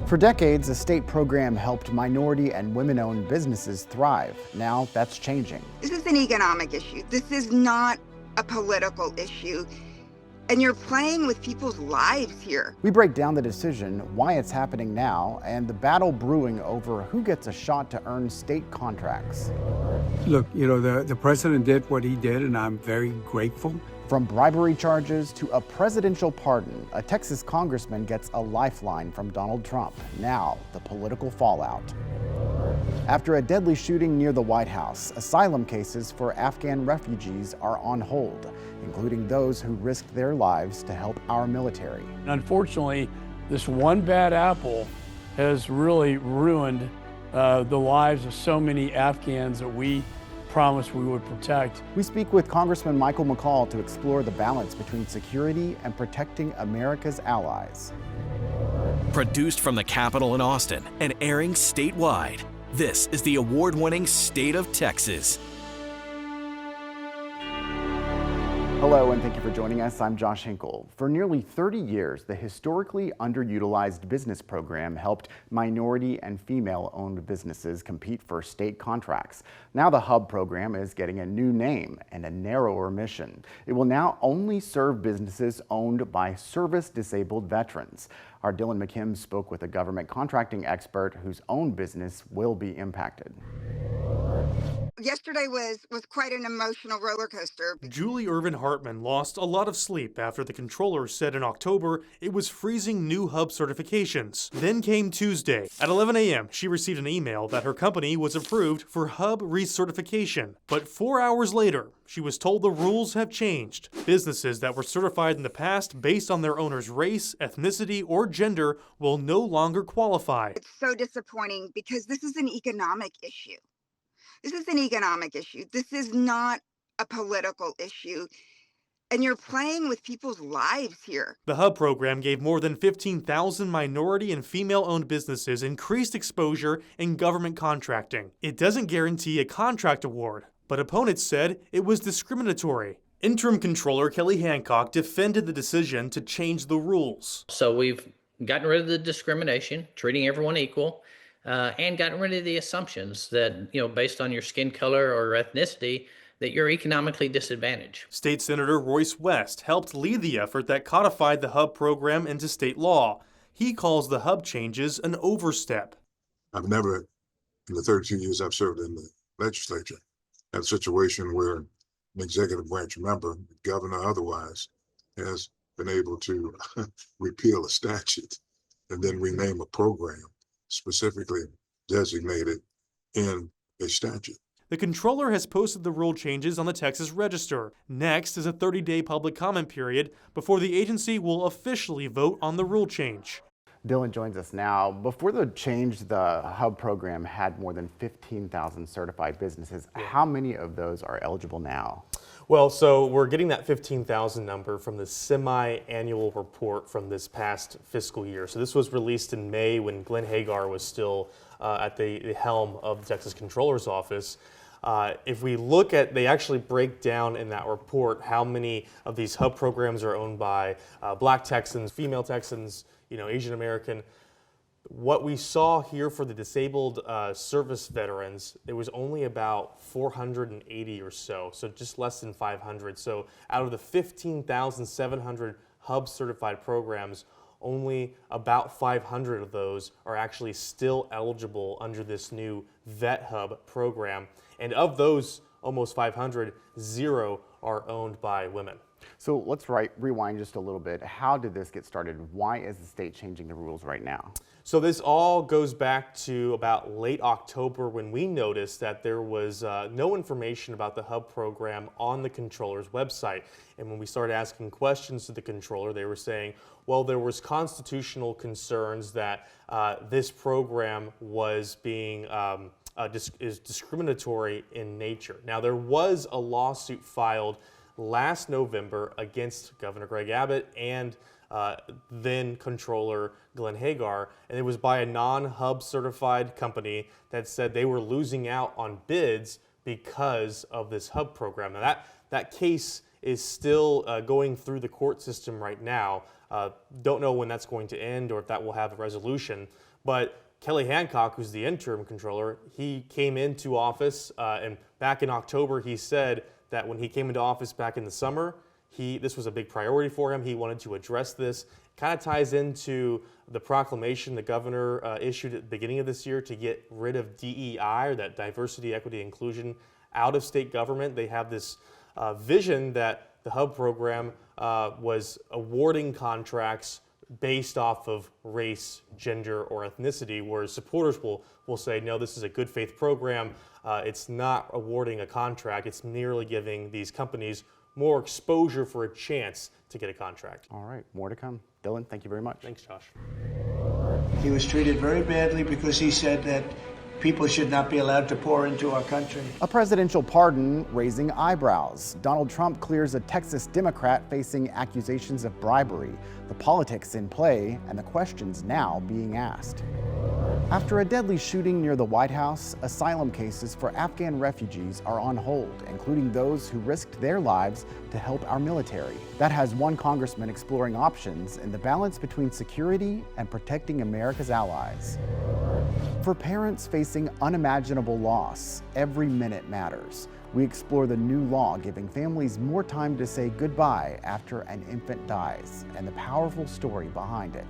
For decades, the state program helped minority and women-owned businesses thrive. Now that's changing. This is an economic issue. This is not a political issue. And you're playing with people's lives here. We break down the decision, why it's happening now, and the battle brewing over who gets a shot to earn state contracts. Look, the president did what he did, and I'm very grateful. From bribery charges to a presidential pardon, a Texas congressman gets a lifeline from Donald Trump. Now, the political fallout. After a deadly shooting near the White House, asylum cases for Afghan refugees are on hold, including those who risked their lives to help our military. Unfortunately, this one bad apple has really ruined the lives of so many Afghans that we promised we would protect. We speak with Congressman Michael McCall to explore the balance between security and protecting America's allies. Produced from the Capitol in Austin and airing statewide, this is the award-winning State of Texas. Hello, and thank you for joining us. I'm Josh Hinkle. For nearly 30 years, the Historically Underutilized Business program helped minority and female-owned businesses compete for state contracts. Now the HUB program is getting a new name and a narrower mission. It will now only serve businesses owned by service-disabled veterans. Our Dylan McKim spoke with a government contracting expert whose own business will be impacted. Yesterday was quite an emotional roller coaster. Julie Irvin Hartman lost a lot of sleep after the controller said in October it was freezing new HUB certifications. Then came Tuesday. At 11 a.m., she received an email that her company was approved for HUB recertification. But 4 hours later, she was told the rules have changed. Businesses that were certified in the past based on their owner's race, ethnicity, or gender will no longer qualify. It's so disappointing because this is an economic issue. This is an economic issue. This is not a political issue. And you're playing with people's lives here. The HUB program gave more than 15,000 minority and female-owned businesses increased exposure in government contracting. It doesn't guarantee a contract award, but opponents said it was discriminatory. Interim Controller Kelly Hancock defended the decision to change the rules. So we've gotten rid of the discrimination, treating everyone equal. And gotten rid of the assumptions that, based on your skin color or ethnicity, that you're economically disadvantaged. State Senator Royce West helped lead the effort that codified the HUB program into state law. He calls the HUB changes an overstep. I've never, in the 32 years I've served in the legislature, had a situation where an executive branch member, governor or otherwise, has been able to repeal a statute and then rename a program specifically designated in a statute. The controller has posted the rule changes on the Texas Register. Next is a 30-day public comment period before the agency will officially vote on the rule change. Dylan joins us now. Before the change, the HUB program had more than 15,000 certified businesses. How many of those are eligible now? Well, so we're getting that 15,000 number from the semi-annual report from this past fiscal year. So this was released in May when Glenn Hagar was still at the helm of the Texas Controller's Office. If we look at, they actually break down in that report how many of these HUB programs are owned by Black Texans, female Texans, Asian American. What we saw here for the disabled service veterans, it was only about 480 or so just less than 500. So out of the 15,700 HUB certified programs, only about 500 of those are actually still eligible under this new Vet Hub program. And of those almost 500, 0 are owned by women. So let's rewind just a little bit. How did this get started? Why is the state changing the rules right now? So this all goes back to about late October when we noticed that there was no information about the HUB program on the controller's website. And when we started asking questions to the controller, they were saying, well, there was constitutional concerns that this program was being is discriminatory in nature. Now, there was a lawsuit filed last November against Governor Greg Abbott and then Controller Glenn Hagar, and it was by a non-HUB certified company that said they were losing out on bids because of this HUB program. Now that case is still going through the court system right now. Don't know when that's going to end or if that will have a resolution. But Kelly Hancock, who's the interim controller, he came into office, and back in October, he said that when he came into office back in the summer, this was a big priority for him. He wanted to address this. Kind of ties into the proclamation the governor issued at the beginning of this year to get rid of DEI, or that diversity, equity, inclusion, out of state government. They have this vision that the HUB program was awarding contracts based off of race, gender, or ethnicity, whereas supporters will say, no, this is a good faith program. It's not awarding a contract. It's merely giving these companies more exposure for a chance to get a contract. All right, more to come. Dylan, thank you very much. Thanks, Josh. He was treated very badly because he said that people should not be allowed to pour into our country. A presidential pardon raising eyebrows. Donald Trump clears a Texas Democrat facing accusations of bribery. The politics in play and the questions now being asked. After a deadly shooting near the White House, asylum cases for Afghan refugees are on hold, including those who risked their lives to help our military. That has one congressman exploring options in the balance between security and protecting America's allies. For parents facing unimaginable loss, every minute matters. We explore the new law giving families more time to say goodbye after an infant dies and the powerful story behind it.